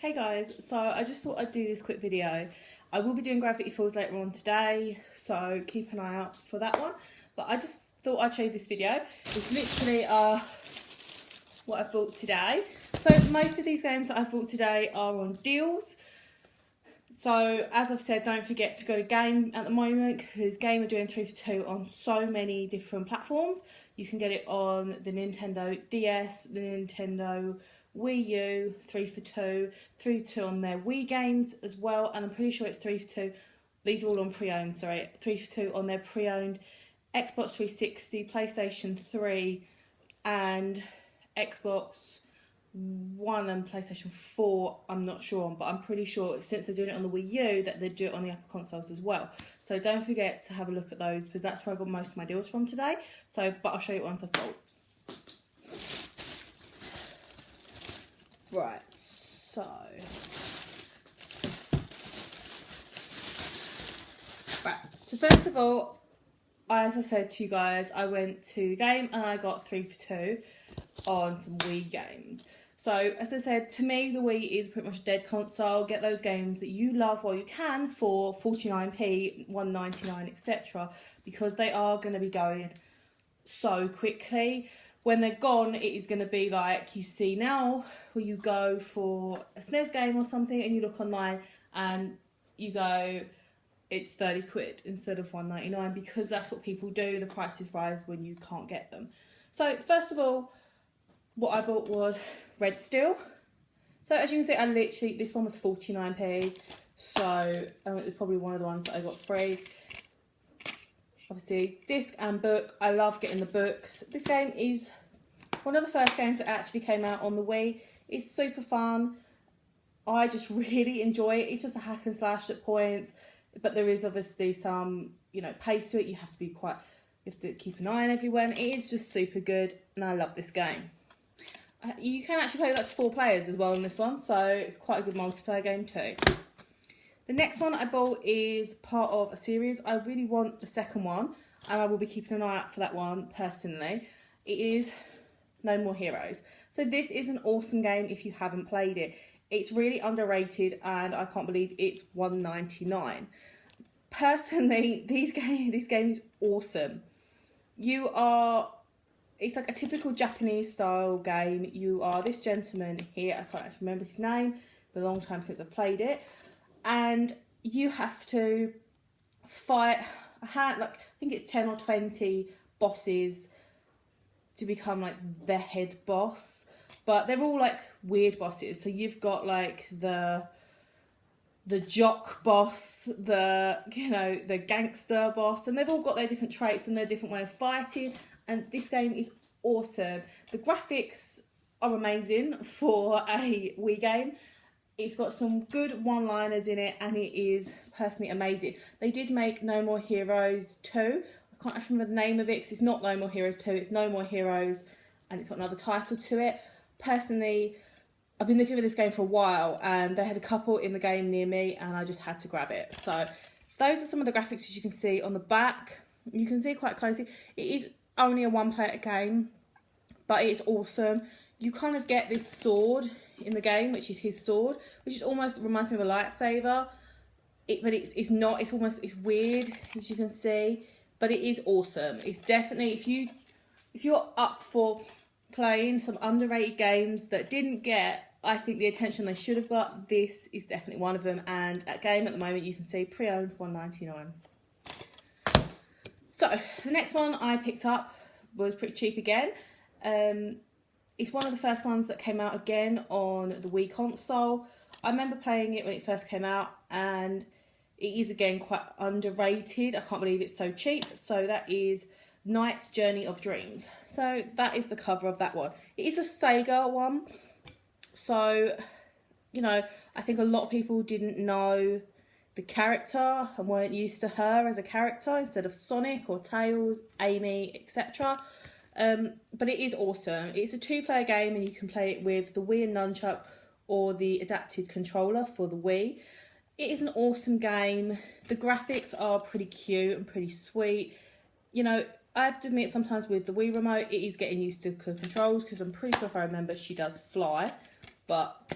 Hey guys, so I just thought I'd do this quick video. I will be doing Gravity Falls later on today, so keep an eye out for that one. But I just thought I'd show you this video. It's literally what I bought today. So most of these games that I've bought today are on deals. So as I've said, don't forget to go to Game at the moment, because Game are doing 3 for 2 on so many different platforms. You can get it on the Nintendo DS, the Nintendo Wii U, 3 for 2, 3 for 2 on their Wii games as well, and I'm pretty sure it's 3 for 2. These are all on pre-owned, sorry. 3 for 2 on their pre-owned Xbox 360, PlayStation 3, and Xbox One and PlayStation 4. I'm not sure on, but I'm pretty sure since they're doing it on the Wii U that they do it on the Apple consoles as well. So don't forget to have a look at those, because that's where I got most of my deals from today. So, but I'll show you once I've bought. Right, so first of all, as I said to you guys, I went to Game and I got 3 for 2 on some Wii games. So as I said, to me the Wii is pretty much a dead console. Get those games that you love while you can for 49p, $1.99, etc., because they are going to be going so quickly. When they're gone, it is going to be like you see now, where you go for a SNES game or something and you look online and you go, it's 30 quid instead of $1.99, because that's what people do. The prices rise when you can't get them. So first of all, what I bought was Red Steel. So as you can see, I literally, this one was 49p. So it was probably one of the ones that I got free. Obviously, disc and book. I love getting the books. This game is one of the first games that actually came out on the Wii. It's super fun. I just really enjoy it. It's just a hack and slash at points, but there is obviously some, pace to it. You have to keep an eye on everyone. It is just super good, and I love this game. You can actually play with up to 4 players as well in this one, so it's quite a good multiplayer game too. The next one I bought is part of a series. I really want the second one, and I will be keeping an eye out for that one personally. It is No More Heroes. So this is an awesome game if you haven't played it. It's really underrated, and I can't believe it's $1.99. Personally, this game is awesome. It's like a typical Japanese style game. You are this gentleman here, I can't actually remember his name, it's been a long time since I've played it. And you have to fight, I think it's 10 or 20 bosses to become like the head boss. But they're all like weird bosses. So you've got like the jock boss, the gangster boss, and they've all got their different traits and their different way of fighting. And this game is awesome. The graphics are amazing for a Wii game. It's got some good one-liners in it, and it is personally amazing. They did make No More Heroes 2. I can't actually remember the name of it, because it's not No More Heroes 2, it's No More Heroes, and it's got another title to it. Personally, I've been looking for this game for a while, and they had a couple in the game near me, and I just had to grab it. So those are some of the graphics, as you can see on the back. You can see quite closely. It is only a one-player game, but it's awesome. You kind of get this sword in the game, which is his sword, which is almost reminds me of a lightsaber. But it's not. It's weird, as you can see. But it is awesome. It's definitely, if you're up for playing some underrated games that didn't get, I think, the attention they should have got, this is definitely one of them. And at Game at the moment, you can see pre-owned $1.99. So the next one I picked up was pretty cheap again. It's one of the first ones that came out again on the Wii console. I remember playing it when it first came out, and it is again quite underrated. I can't believe it's so cheap. So that is Knight's Journey of Dreams. So that is the cover of that one. It is a Sega one. So, I think a lot of people didn't know the character and weren't used to her as a character instead of Sonic or Tails, Amy, etc. But it is awesome. It's a 2-player game, and you can play it with the Wii and Nunchuck or the adapted controller for the Wii. It is an awesome game. The graphics are pretty cute and pretty sweet. I have to admit, sometimes with the Wii remote, it is getting used to controls, because I'm pretty sure, if I remember, she does fly. But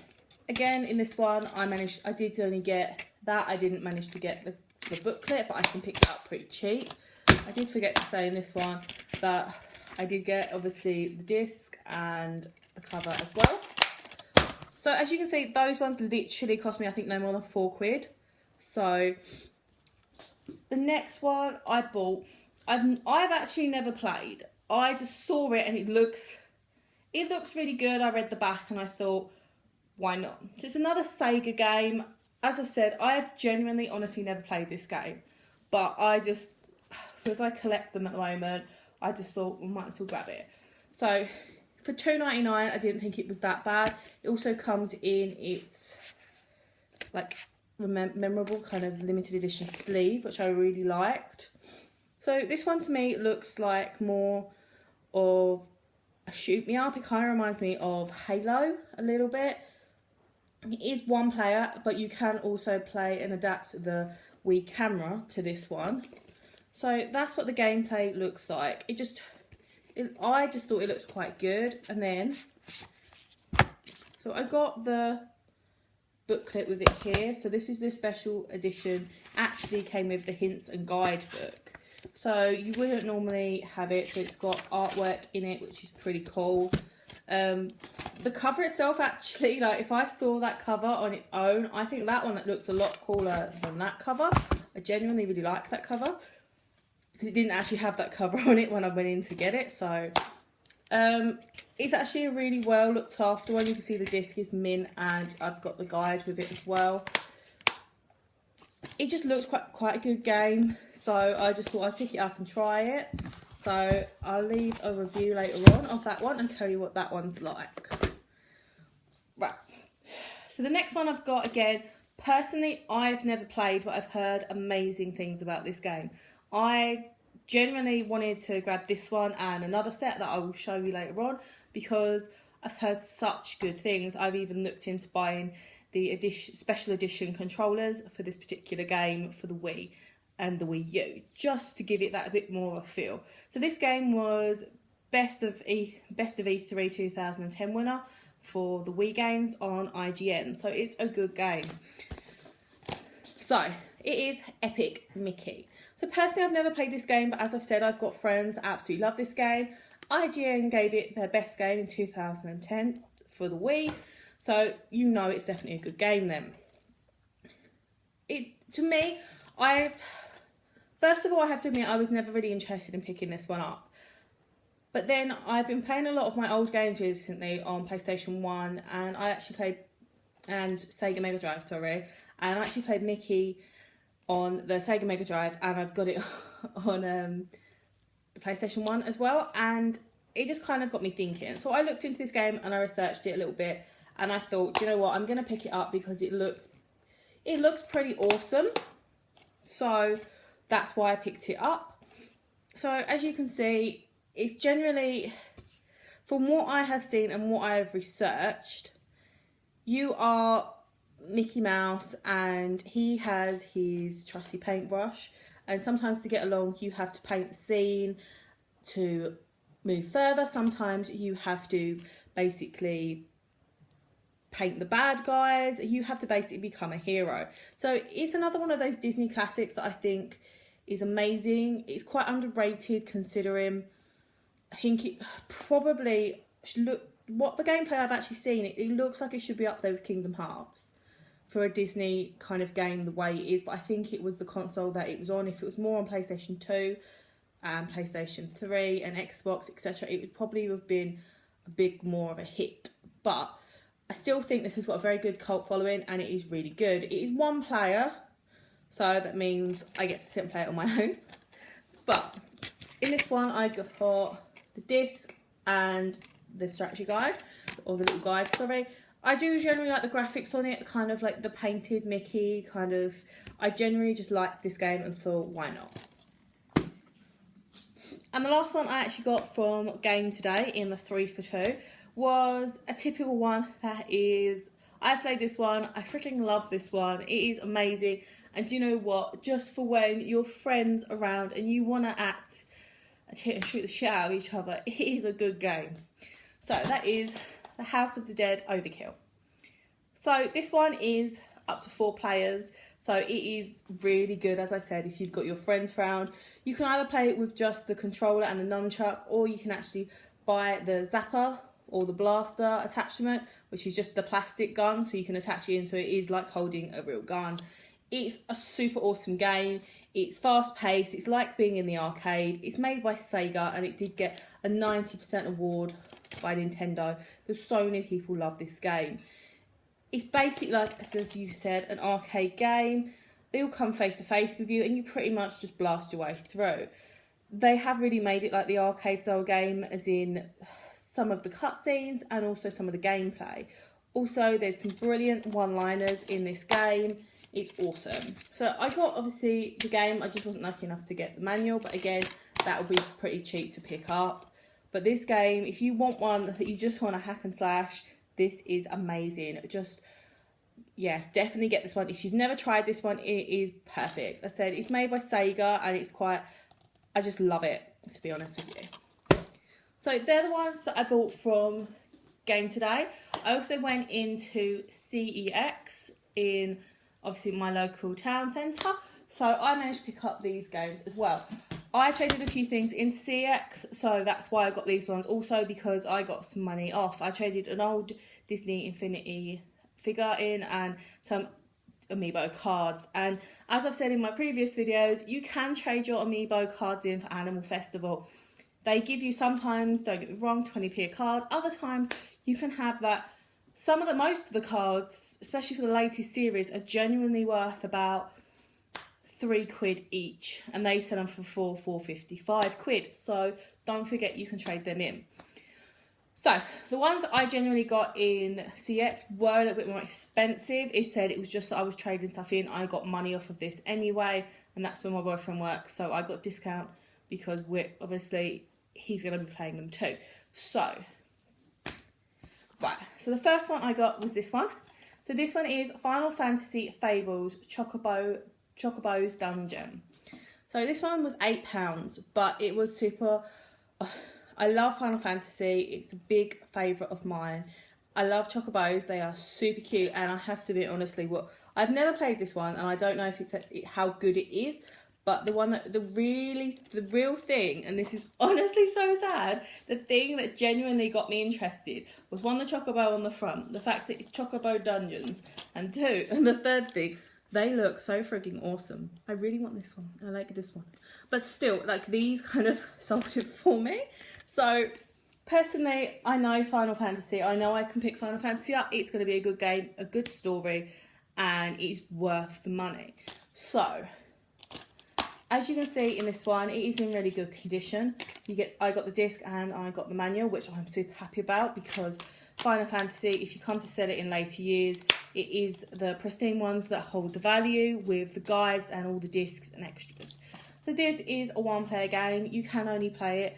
again, in this one, I did only get that. I didn't manage to get the booklet, but I can pick it up pretty cheap. I did forget to say in this one that I did get, obviously, the disc and the cover as well. So as you can see, those ones literally cost me, I think, no more than £4. So the next one I bought, I've actually never played. I just saw it and it looks really good. I read the back and I thought, why not? So it's another Sega game. As I've said, I have genuinely, honestly never played this game. But I just, because I collect them at the moment, I just thought, we might as well grab it. So for $2.99, I didn't think it was that bad. It also comes in its, like, memorable kind of limited edition sleeve, which I really liked. So this one to me looks like more of a shoot me up. It kind of reminds me of Halo a little bit. It is one player, but you can also play and adapt the Wii camera to this one. So that's what the gameplay looks like. I just thought it looked quite good. And then, so I got the booklet with it here. So this is the special edition. Actually came with the hints and guide book. So you wouldn't normally have it. So it's got artwork in it, which is pretty cool. The cover itself, actually, like, if I saw that cover on its own, I think that one looks a lot cooler than that cover. I genuinely really like that cover, because it didn't actually have that cover on it when I went in to get it. So it's actually a really well looked after one. You can see the disc is mint, and I've got the guide with it as well. It just looks quite a good game, so I just thought I'd pick it up and try it. So I'll leave a review later on of that one and tell you what that one's like. Right, so the next one I've got, again, personally I've never played, but I've heard amazing things about this game. I genuinely wanted to grab this one and another set that I will show you later on, because I've heard such good things. I've even looked into buying the special edition controllers for this particular game for the Wii and the Wii U, just to give it that a bit more of a feel. So this game was Best of E3 2010 winner for the Wii games on IGN, so it's a good game. So it is Epic Mickey. So personally, I've never played this game, but as I've said, I've got friends that absolutely love this game. IGN gave it their best game in 2010 for the Wii, so you know it's definitely a good game then. To me, first of all, I have to admit, I was never really interested in picking this one up. But then I've been playing a lot of my old games recently on PlayStation 1, and I actually played, and Sega Mega Drive, sorry, and I actually played Mickey on the Sega Mega Drive, and I've got it on the PlayStation 1 as well, and it just kind of got me thinking. So I looked into this game and I researched it a little bit, and I thought, do you know what, I'm going to pick it up because it looks pretty awesome. So that's why I picked it up. So as you can see, it's generally, from what I have seen and what I have researched, you are Mickey Mouse and he has his trusty paintbrush, and sometimes to get along you have to paint the scene to move further. Sometimes you have to basically paint the bad guys. You have to basically become a hero. So it's another one of those Disney classics that I think is amazing. It's quite underrated considering I think it probably should look, what the gameplay I've actually seen, it looks like it should be up there with Kingdom Hearts for a Disney kind of game the way it is, but I think it was the console that it was on. If it was more on PlayStation 2 and PlayStation 3 and Xbox, etc., it would probably have been a big more of a hit. But I still think this has got a very good cult following and it is really good. It is one player, so that means I get to sit and play it on my own. But in this one I got the disc and the strategy guide, or the little guide, sorry. I do generally like the graphics on it, kind of like the painted Mickey, kind of. I generally just liked this game and thought, why not? And the last one I actually got from Game Today in the 3 for 2 was a typical one that is, I've played this one, I freaking love this one, it is amazing. And do you know what, just for when your friends around and you want to act and shoot the shit out of each other, it is a good game. So that is the House of the Dead Overkill. So this one is up to 4 players. So it is really good, as I said, if you've got your friends round. You can either play it with just the controller and the nunchuck, or you can actually buy the zapper or the blaster attachment, which is just the plastic gun, so you can attach it in, so it is like holding a real gun. It's a super awesome game. It's fast paced. It's like being in the arcade. It's made by Sega, and it did get a 90% award by Nintendo. There's so many people love this game. It's basically like, as you said, an arcade game. They all come face to face with you, and you pretty much just blast your way through. They have really made it like the arcade style game, as in some of the cutscenes and also some of the gameplay. Also, there's some brilliant one-liners in this game. It's awesome. So I got, obviously, the game. I just wasn't lucky enough to get the manual, but again, that will be pretty cheap to pick up. But this game, if you want one that you just want a hack and slash, this is amazing. Just, yeah, definitely get this one. If you've never tried this one, it is perfect. I said, it's made by Sega, and it's quite, I just love it, to be honest with you. So they're the ones that I bought from Game Today. I also went into CEX in, obviously, my local town centre. So I managed to pick up these games as well. I traded a few things into CX, so that's why I got these ones. Also because I got some money off. I traded an old Disney Infinity figure in and some Amiibo cards. And as I've said in my previous videos, you can trade your Amiibo cards in for Animal Festival. They give you sometimes, don't get me wrong, 20p a card. Other times you can have that. Most of the cards, especially for the latest series, are genuinely worth about £3 each, and they sell them for £4.55. So don't forget, you can trade them in. So the ones I genuinely got in CX were a little bit more expensive. It said it was just that I was trading stuff in. I got money off of this anyway, and that's where my boyfriend works, so I got discount because he's going to be playing them too. So right, so the first one I got was this one. So this one is Final Fantasy Fables Chocobo's Dungeon. So this one was £8, but it was super. I love Final Fantasy. It's a big favourite of mine. I love Chocobos. They are super cute, and I have to be honestly, I've never played this one, and I don't know if it's how good it is. But the real thing, and this is honestly so sad, the thing that genuinely got me interested was one, the Chocobo on the front, the fact that it's Chocobo Dungeons, and two, and the third thing, they look so freaking awesome. I really want this one. I like this one. But still, like, these kind of sold it for me. So, personally, I know Final Fantasy. I know I can pick Final Fantasy up. It's going to be a good game, a good story, and it's worth the money. So, as you can see in this one, it is in really good condition. I got the disc and I got the manual, which I'm super happy about, because Final Fantasy, if you come to sell it in later years, it is the pristine ones that hold the value with the guides and all the discs and extras. So this is a one-player game. You can only play it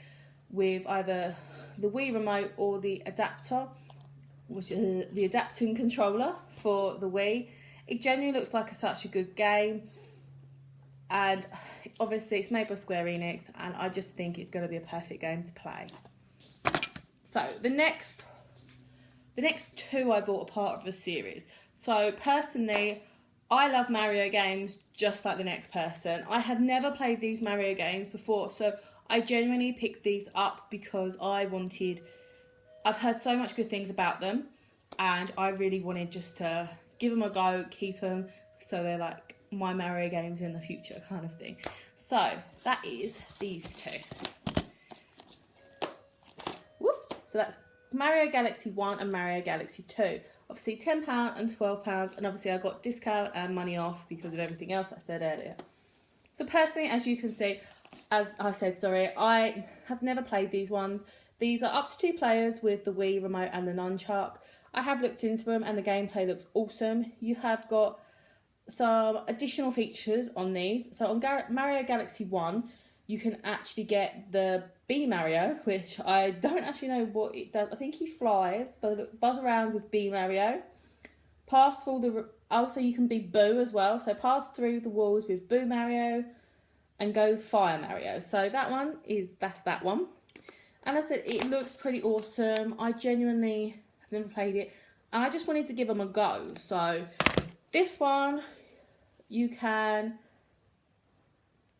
with either the Wii remote or the adapter, which is the adapting controller for the Wii. It genuinely looks like such a good game, and obviously it's made by Square Enix, and I just think it's going to be a perfect game to play. So the next two I bought are part of a series. So personally, I love Mario games just like the next person. I have never played these Mario games before, so I genuinely picked these up because I've heard so much good things about them, and I really wanted just to give them a go, keep them, so they're like my Mario games in the future kind of thing. So that is these two. Whoops. So that's Mario Galaxy 1 and Mario Galaxy 2. Obviously £10 and £12, and obviously I got discount and money off because of everything else I said earlier. So personally, as you can see, as I said, I have never played these ones. These are up to 2 players with the Wii remote and the nunchuck. I have looked into them and the gameplay looks awesome. You have got some additional features on these. So on Mario Galaxy 1, you can actually get the Bee Mario, which I don't actually know what it does. I think he flies, but buzz around with Bee Mario. Also you can be Boo as well. So pass through the walls with Boo Mario and go Fire Mario. So that's that one. And I said, it looks pretty awesome. I genuinely have never played it. And I just wanted to give them a go. So this one, you can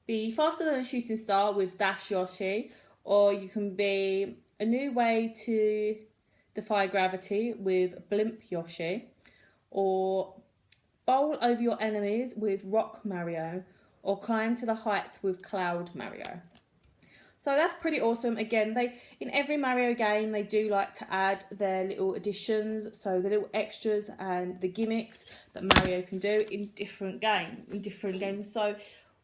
be faster than a shooting star with Dash Yoshi, or you can be a new way to defy gravity with Blimp Yoshi, or bowl over your enemies with Rock Mario, or climb to the heights with Cloud Mario. So that's pretty awesome. Again, in every Mario game, they do like to add their little additions, so the little extras and the gimmicks that Mario can do in different games. So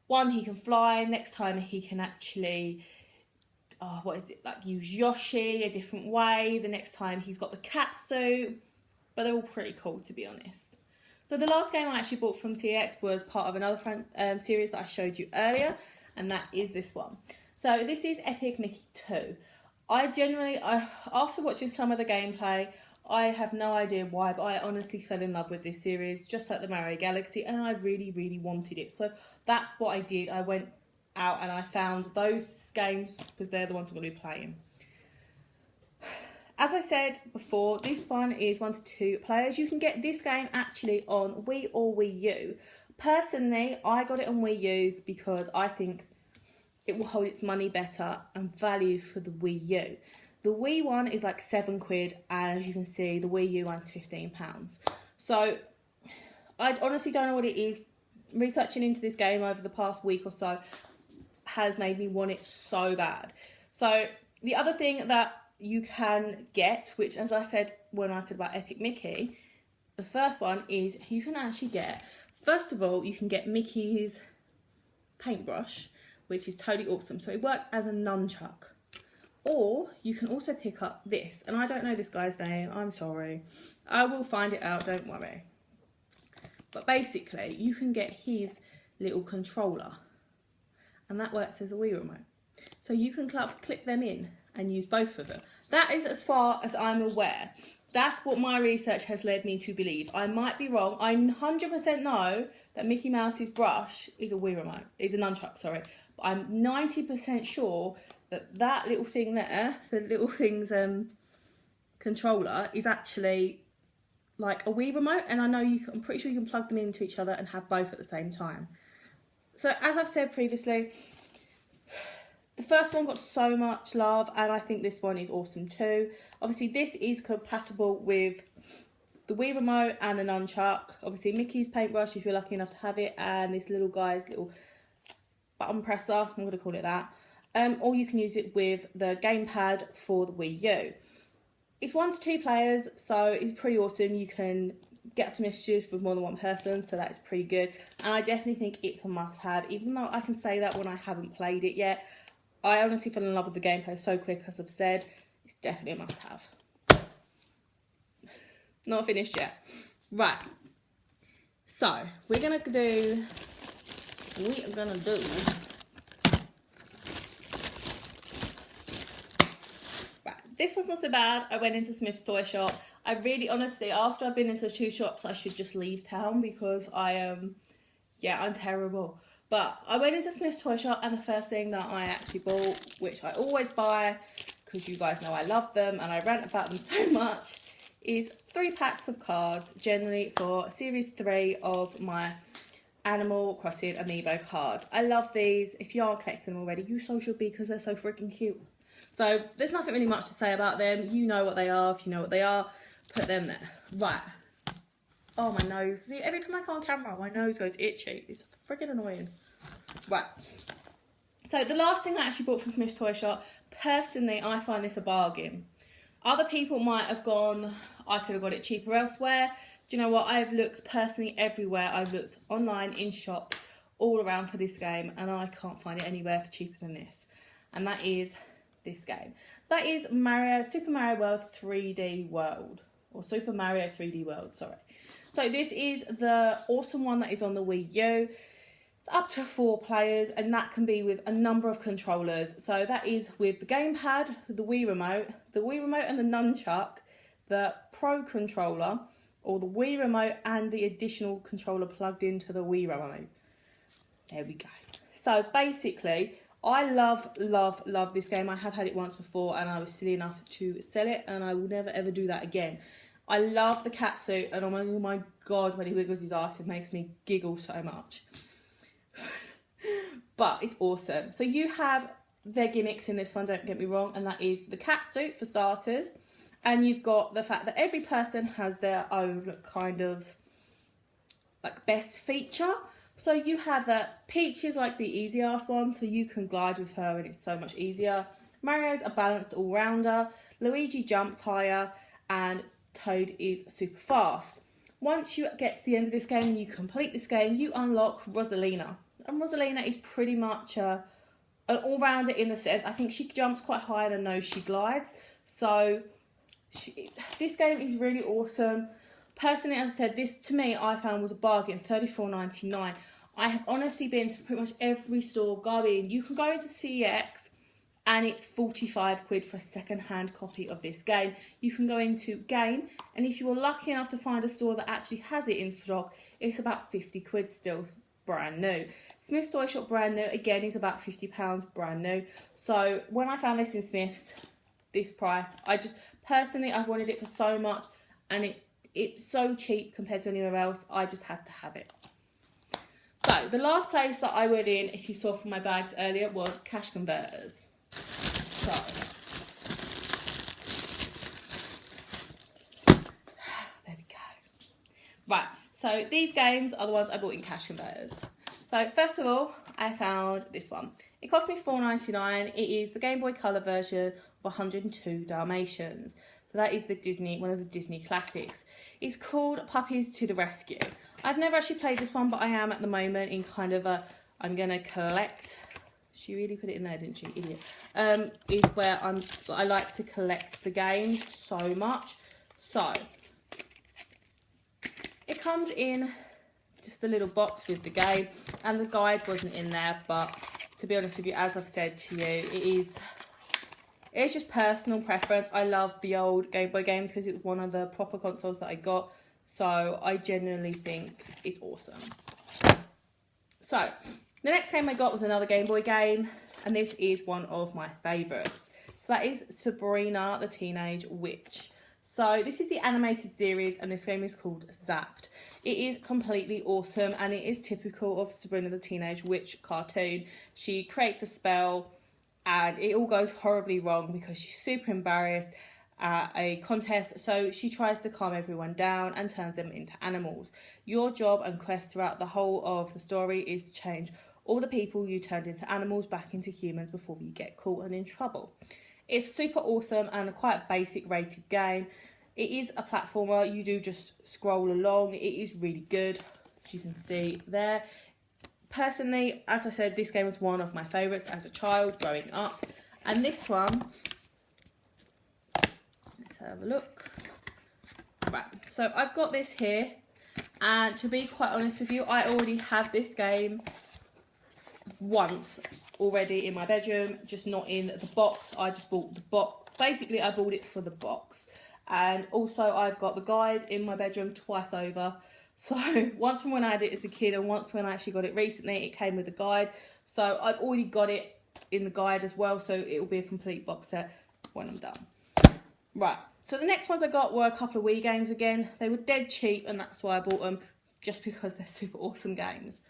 one, he can fly. Next time, he can actually, use Yoshi a different way. The next time, he's got the cat suit. But they're all pretty cool, to be honest. So the last game I actually bought from TX was part of another series that I showed you earlier, and that is this one. So this is Epic Mickey 2. After watching some of the gameplay, I have no idea why, but I honestly fell in love with this series, just like the Mario Galaxy, and I really, really wanted it. So that's what I did. I went out and I found those games because they're the ones I'm going to be playing. As I said before, this one is 1 to 2 players. You can get this game actually on Wii or Wii U. Personally, I got it on Wii U because I think it will hold its money better and value for the Wii U. The Wii one is like £7, and as you can see, the Wii U one's £15. So I honestly don't know what it is. Researching into this game over the past week or so has made me want it so bad. So the other thing that you can get, which as I said when I said about Epic Mickey, the first one is you can actually get, first of all, you can get Mickey's paintbrush, which is totally awesome. So it works as a nunchuck. Or you can also pick up this, and I don't know this guy's name, I'm sorry. I will find it out, don't worry. But basically, you can get his little controller, and that works as a Wii remote. So you can clip them in and use both of them. That is as far as I'm aware. That's what my research has led me to believe. I might be wrong. I 100% know that Mickey Mouse's brush is a Wii remote. Is a nunchuck, sorry. But I'm 90% sure that that little thing there, the little thing's controller, is actually like a Wii remote. And I know I'm pretty sure you can plug them into each other and have both at the same time. So as I've said previously, the first one got so much love, and I think this one is awesome too. Obviously, this is compatible with the Wii remote and the nunchuck. Obviously, Mickey's paintbrush, if you're lucky enough to have it, and this little guy's little button presser, I'm going to call it that. Or you can use it with the gamepad for the Wii U. It's 1 to 2 players, so it's pretty awesome. You can get to mischief with more than one person, so that's pretty good. And I definitely think it's a must-have, even though I can say that when I haven't played it yet. I honestly fell in love with the gameplay so quick, as I've said. It's definitely a must-have. Not finished yet. Right. So, we're going to do... Right. This was not so bad. I went into Smith's toy shop. I really, honestly, after I've been into 2 shops, I should just leave town because I'm terrible. But I went into Smith's toy shop, and the first thing that I actually bought, which I always buy, because you guys know I love them and I rant about them so much, is 3 packs of cards, generally for Series 3 of my Animal Crossing Amiibo cards. I love these. If you are collecting them already, you so should be, because they're so freaking cute. So there's nothing really much to say about them. You know what they are. If you know what they are, put them there. Right. Oh, my nose. See, every time I go on camera, my nose goes itchy. It's freaking annoying. Right. So the last thing I actually bought from Smith's Toy Shop, personally, I find this a bargain. Other people might have gone, I could have got it cheaper elsewhere. Do you know what? I've looked personally everywhere. I've looked online, in shops, all around for this game, and I can't find it anywhere for cheaper than this. And that is this game. So that is Super Mario World 3D World. Or Super Mario 3D World, sorry. So this is the awesome one that is on the Wii U. It's up to 4 players, and that can be with a number of controllers. So that is with the gamepad, the Wii remote and the nunchuck, the Pro controller, or the Wii remote and the additional controller plugged into the Wii remote. There we go. So basically, I love this game. I have had it once before, and I was silly enough to sell it, and I will never ever do that again. I love the cat suit, and oh my god, when he wiggles his ass, it makes me giggle so much. But it's awesome. So you have their gimmicks in this one, don't get me wrong, and that is the cat suit for starters, and you've got the fact that every person has their own kind of like best feature. So you have that Peach is like the easy ass one, so you can glide with her and it's so much easier. Mario's a balanced all-rounder, Luigi jumps higher, and Toad is super fast. Once you get to the end of this game and you complete this game, you unlock Rosalina. And Rosalina is pretty much an all-rounder in the sense, I think she jumps quite high and I know she glides. So this game is really awesome. Personally, as I said, this to me I found was a bargain, $34.99. I have honestly been to pretty much every store going. You can go into CEX and it's 45 quid for a second-hand copy of this game. You can go into Game, and if you were lucky enough to find a store that actually has it in stock, it's about 50 quid still, brand new. Smith's Toy Shop brand new, again, is about £50 brand new. So when I found this in Smith's, this price, personally, I've wanted it for so much, and it's so cheap compared to anywhere else, I just had to have it. So the last place that I went in, if you saw from my bags earlier, was Cash Converters. So, there we go. Right, so these games are the ones I bought in Cash Converters. So first of all, I found this one. It cost me $4.99. It is the Game Boy Color version of 102 Dalmatians. So that is one of the Disney classics. It's called Puppies to the Rescue. I've never actually played this one, but I am at the moment in kind of I'm going to collect. She really put it in there, didn't she? Idiot. Is where I like to collect the games so much. So, it comes in just a little box with the game, and the guide wasn't in there, but to be honest with you, as I've said to you, it's just personal preference. I love the old Game Boy games because it was one of the proper consoles that I got, so I genuinely think it's awesome. So, the next game I got was another Game Boy game, and this is one of my favourites. So that is Sabrina the Teenage Witch. So this is the animated series, and this game is called Zapped. It is completely awesome, and it is typical of Sabrina the Teenage Witch cartoon. She creates a spell, and it all goes horribly wrong because she's super embarrassed at a contest, so she tries to calm everyone down and turns them into animals. Your job and quest throughout the whole of the story is to change all the people you turned into animals back into humans before you get caught and in trouble. It's super awesome and a quite basic rated game. It is a platformer. You do just scroll along. It is really good, as you can see there. Personally, as I said, this game was one of my favourites as a child growing up. And this one, let's have a look. Right, so I've got this here. And to be quite honest with you, I already have this game once already in my bedroom, just not in the box. I just bought the box. Basically, I bought it for the box. And also, I've got the guide in my bedroom twice over. So, once from when I had it as a kid and once when I actually got it recently, it came with a guide. So, I've already got it in the guide as well. So, it will be a complete box set when I'm done. Right. So, the next ones I got were a couple of Wii games again. They were dead cheap, and that's why I bought them, just because they're super awesome games.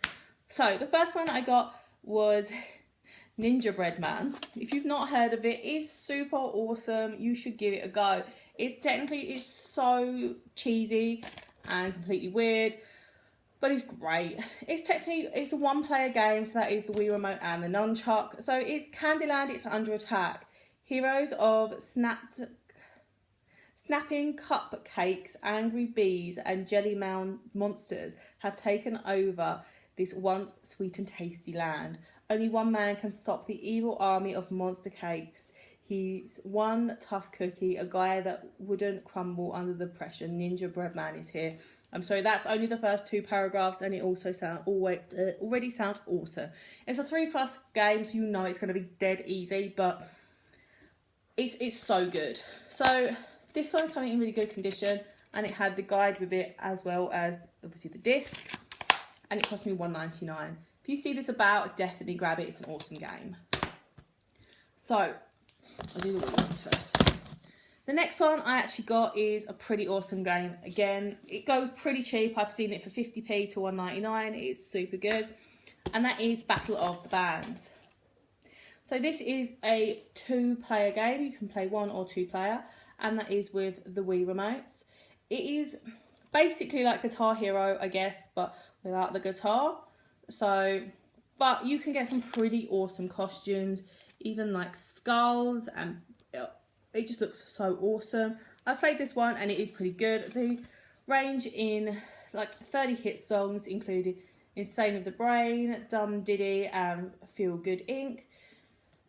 So, the first one that I got was Ninja Bread Man. If you've not heard of it, it's super awesome. You should give it a go. It's so cheesy and completely weird, but it's great. It's a one-player game, so that is the Wii Remote and the nunchuck. So it's Candyland, it's under attack. Heroes of snapping cupcakes, angry bees, and jelly mound monsters have taken over this once sweet and tasty land. Only one man can stop the evil army of monster cakes. He's one tough cookie, a guy that wouldn't crumble under the pressure. Ninja Bread Man is here. I'm sorry, that's only the first 2 paragraphs, and it also already sounds awesome. It's a 3+ game, so you know it's going to be dead easy, but it's so good. So this one came in really good condition, and it had the guide with it as well as obviously the disc, and it cost me $1.99. If you see this about, definitely grab it. It's an awesome game. So I'll do the Wii ones first. The next one I actually got is a pretty awesome game. Again, it goes pretty cheap. I've seen it for 50p to 1.99. It's super good. And that is Battle of the Bands. So this is a 2-player game. You can play 1 or 2 player. And that is with the Wii remotes. It is basically like Guitar Hero, I guess, but without the guitar. So, but you can get some pretty awesome costumes. Even like skulls, and it just looks so awesome. I played this one and it is pretty good. They range in like 30 hit songs, including Insane of the Brain, Dumb Diddy, and Feel Good Inc.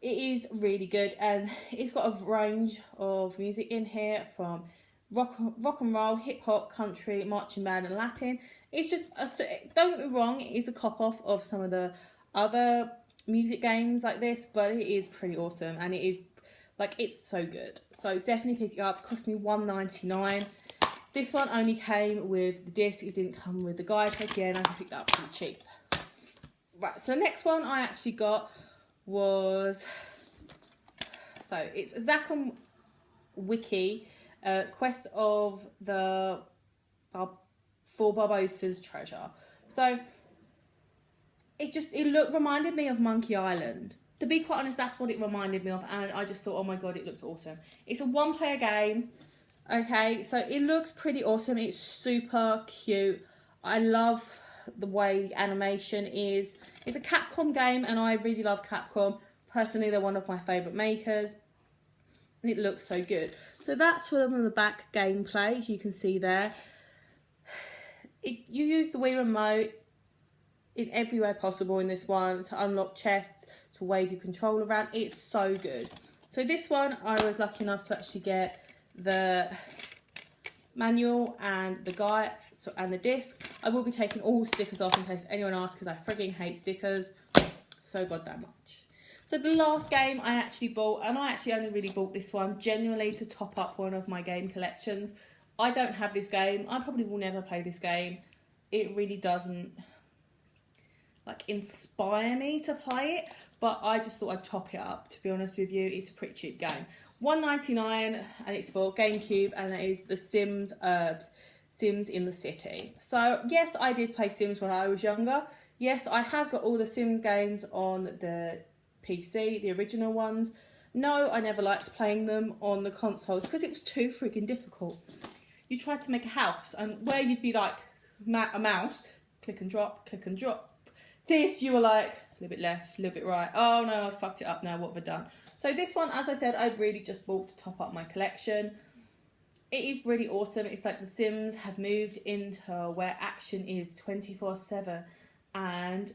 It is really good, and it's got a range of music in here from rock and roll, hip hop, country, marching band, and Latin. It's just, don't get me wrong, it is a cop off of some of the other music games like this, but it is pretty awesome, and it is like, it's so good. So definitely pick it up. It cost me $1.99. This one only came with the disc. It didn't come with the guide. Again, I can pick that up pretty cheap. Right, so the next one I actually got was, so it's Zack and Wiki, Quest of the for Barbossa's Treasure. So it reminded me of Monkey Island. To be quite honest, that's what it reminded me of, and I just thought, oh my god, it looks awesome. It's a 1-player game, okay, so it looks pretty awesome. It's super cute. I love the way the animation is. It's a Capcom game, and I really love Capcom. Personally, they're one of my favourite makers, and it looks so good. So that's for them on the back gameplay, as you can see there. You use the Wii remote in every way possible in this one, to unlock chests, to wave your controller around. It's so good. So this one, I was lucky enough to actually get the manual and the guide and the disc. I will be taking all stickers off in case anyone asks, because I frigging hate stickers so goddamn much. So the last game I actually bought, and I actually only really bought this one genuinely to top up one of my game collections. I don't have this game. I probably will never play this game. It really doesn't like inspire me to play it, but I just thought I'd top it up. To be honest with you, it's a pretty cheap game. $1.99, and it's for GameCube, and it is The Sims Urbs, Sims in the City. So yes, I did play Sims when I was younger. Yes, I have got all the Sims games on the PC, the original ones. No, I never liked playing them on the consoles because it was too freaking difficult. You tried to make a house, and where you'd be like a mouse, click and drop, click and drop. This, you were like, a little bit left, a little bit right. Oh no, I've fucked it up now, what have I done? So this one, as I said, I've really just bought to top up my collection. It is really awesome. It's like The Sims have moved into where action is 24/7, and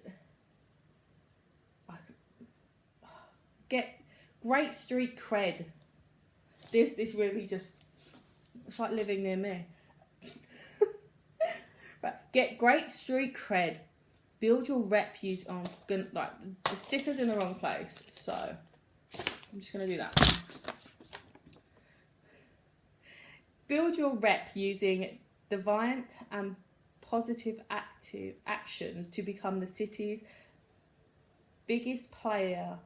I get great street cred. This really just, it's like living near me. Right, get great street cred. Build your rep. Use like the sticker's in the wrong place, so I'm just gonna do that. Build your rep using deviant and positive active actions to become the city's biggest player.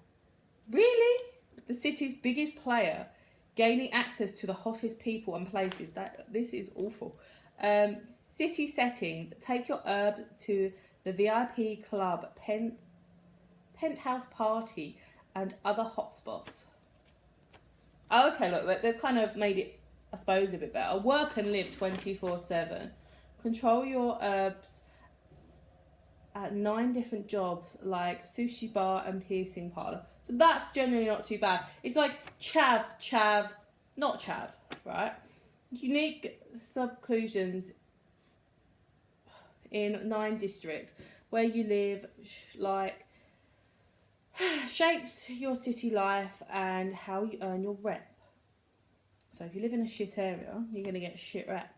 Really? The city's biggest player, gaining access to the hottest people and places. This is awful. City settings. Take your herb to the VIP club, penthouse party, and other hotspots. Okay, look, they've kind of made it, I suppose, a bit better. Work and live 24/7. Control your herbs at 9 different jobs like sushi bar and piercing parlour. So that's generally not too bad. It's like chav, not chav, right? Unique subclusions in 9 districts where you live, like, shapes your city life and how you earn your rep. So if you live in a shit area, you're going to get a shit rep.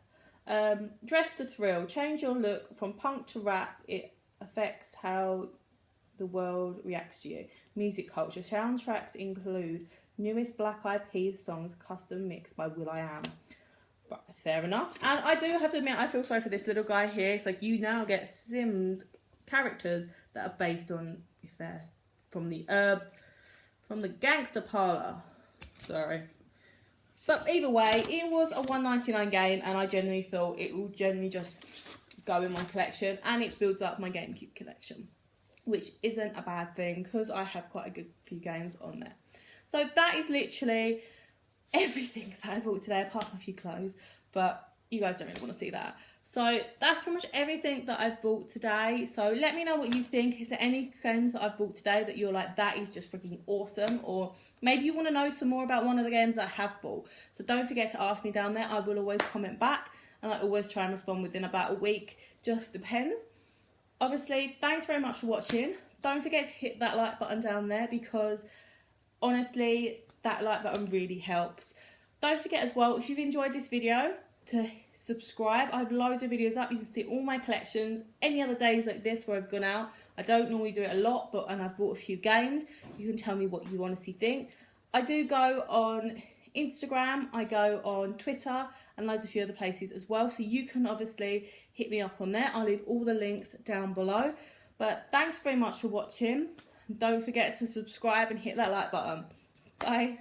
Dress to thrill. Change your look from punk to rap. It affects how the world reacts to you. Music culture. Soundtracks include newest Black Eyed Peas songs custom mixed by will.i.am. Right, fair enough. And I do have to admit, I feel sorry for this little guy here. It's like, you now get Sims characters that are based on, if they're from the gangster parlor. Sorry. But either way, it was a $1.99 game, and I genuinely thought it will generally just go in my collection, and it builds up my GameCube collection, which isn't a bad thing because I have quite a good few games on there. So that is literally everything that I bought today, apart from a few clothes, but you guys don't really want to see that. So that's pretty much everything that I've bought today. So let me know what you think. Is there any games that I've bought today that you're like, that is just freaking awesome? Or maybe you want to know some more about one of the games that I have bought. So don't forget to ask me down there. I will always comment back, and I always try and respond within about a week. Just depends. Obviously, thanks very much for watching. Don't forget to hit that like button down there, because honestly, that like button really helps. Don't forget as well, if you've enjoyed this video, to subscribe. I have loads of videos up. You can see all my collections. Any other days like this where I've gone out, I don't normally do it a lot, and I've bought a few games. You can tell me what you honestly think. I do go on Instagram, I go on Twitter, and loads of few other places as well. So you can obviously hit me up on there. I'll leave all the links down below. But thanks very much for watching. Don't forget to subscribe and hit that like button. Bye.